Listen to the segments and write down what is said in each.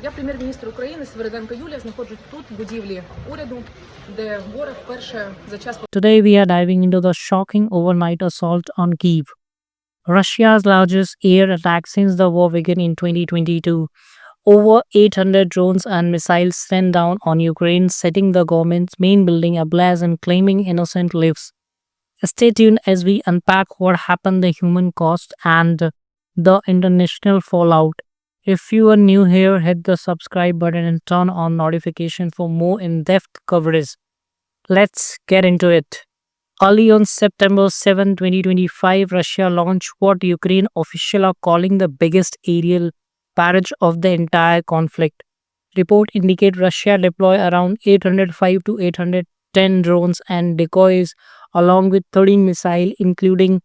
Я прем'єр-міністр України Свириденко Юлія, знаходжусь тут, в будівлі уряду, де ворог вперше за час. Today we are diving into the shocking overnight assault on Kyiv, Russia's largest air attack since the war began in 2022. Over 800 drones and missiles sent down on Ukraine, setting the government's main building ablaze and claiming innocent lives. Stay tuned as we unpack what happened, the human cost, and the international fallout. If you are new here, hit the subscribe button and turn on notification for more in-depth coverage. Let's get into it. Early on September 7, 2025, Russia launched what Ukraine officials are calling the biggest aerial barrage of the entire conflict. Reports indicate Russia deployed around 805 to 810 drones and decoys, along with 13 missiles, including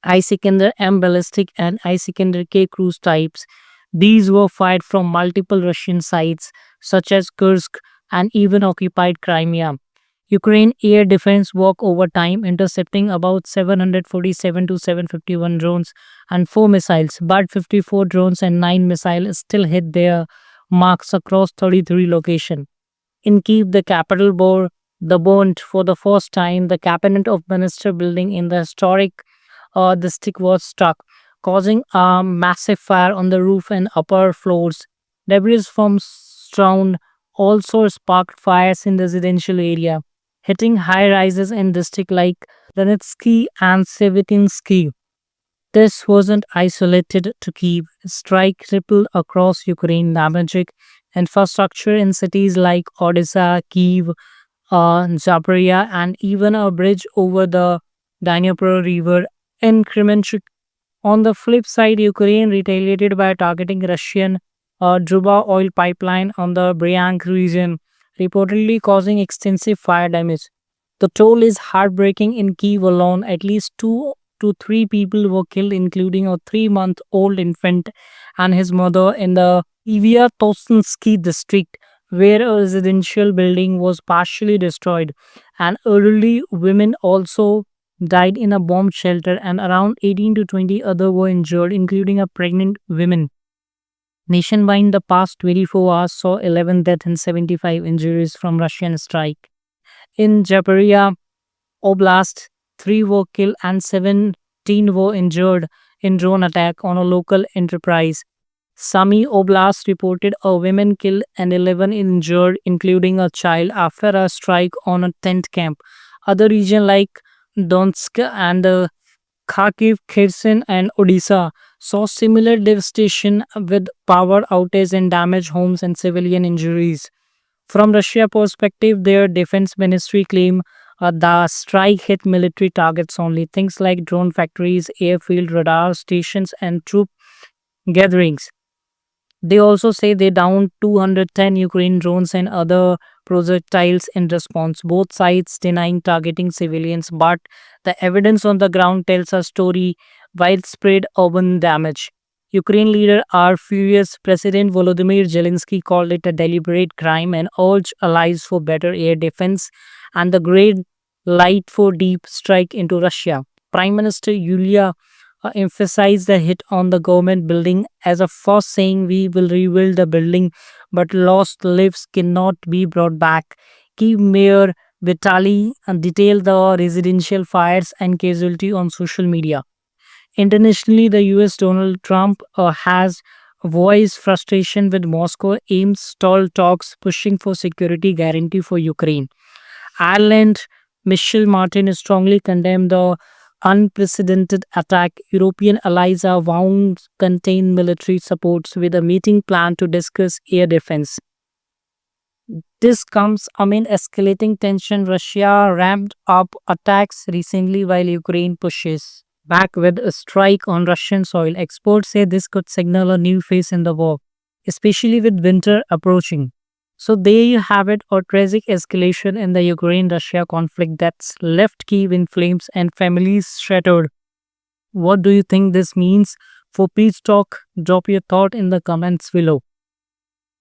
Iskander-M ballistic and Iskander-K cruise types. These were fired from multiple Russian sites, such as Kursk and even occupied Crimea. Ukraine air defense worked overtime, intercepting about 747 to 751 drones and 4 missiles, but 54 drones and 9 missiles still hit their marks across 33 locations. In Kyiv, the capital, bore the burnt for the first time. The cabinet of minister building in the historic district was struck, causing a massive fire on the roof and upper floors. Debris from storm also sparked fires in the residential area, hitting high rises in districts like Donetsky and Sevetinsky. This wasn't isolated to Kyiv. Strike rippled across Ukraine, damaging infrastructure in cities like Odessa, Kyiv, Zaporizhia, and even a bridge over the Dnipro River in Kremenchuk. On the flip side, Ukraine retaliated by targeting Russian Druba oil pipeline on the Bryansk region, reportedly causing extensive fire damage. The toll is heartbreaking. In Kyiv alone, at least 2 to 3 people were killed, including a 3-month-old infant and his mother in the Ivia Tosensky district, where a residential building was partially destroyed. And elderly women also died in a bomb shelter, and around 18 to 20 others were injured, including a pregnant woman. Nationwide, the past 24 hours saw 11 deaths and 75 injuries from Russian strike. In Zaporizhia Oblast, 3 were killed and 17 were injured in drone attack on a local enterprise. Sami Oblast reported a woman killed and 11 injured, including a child, after a strike on a tent camp. Other regions like Donetsk and Kharkiv, Kherson, and Odisha saw similar devastation with power outage and damaged homes and civilian injuries. From Russia perspective, their defense ministry claim the strike hit military targets only, things like drone factories, airfield radar stations, and troop gatherings. They also say they downed 210 Ukraine drones and other projectiles in response. Both sides denying targeting civilians, but the evidence on the ground tells a story: widespread urban damage. Ukraine leaders are furious. President Volodymyr Zelensky called it a deliberate crime and urged allies for better air defense and the great light for deep strike into Russia. Prime Minister Yulia emphasized the hit on the government building as a first, saying we will rebuild the building, but lost lives cannot be brought back. Kyiv Mayor Vitaly detailed the residential fires and casualty on social media. Internationally, the US Donald Trump has voiced frustration with Moscow, aims stall talks, pushing for security guarantee for Ukraine. Ireland, Michel Martin strongly condemned the unprecedented attack. European allies are vowing contain military supports with a meeting planned to discuss air defense. This comes amid escalating tension. Russia ramped up attacks recently while Ukraine pushes back with a strike on Russian soil. Experts say this could signal a new phase in the war, especially with winter approaching. So there you have it, a tragic escalation in the Ukraine-Russia conflict that's left Kyiv in flames and families shattered. What do you think this means for Peace Talk? Drop your thought in the comments below.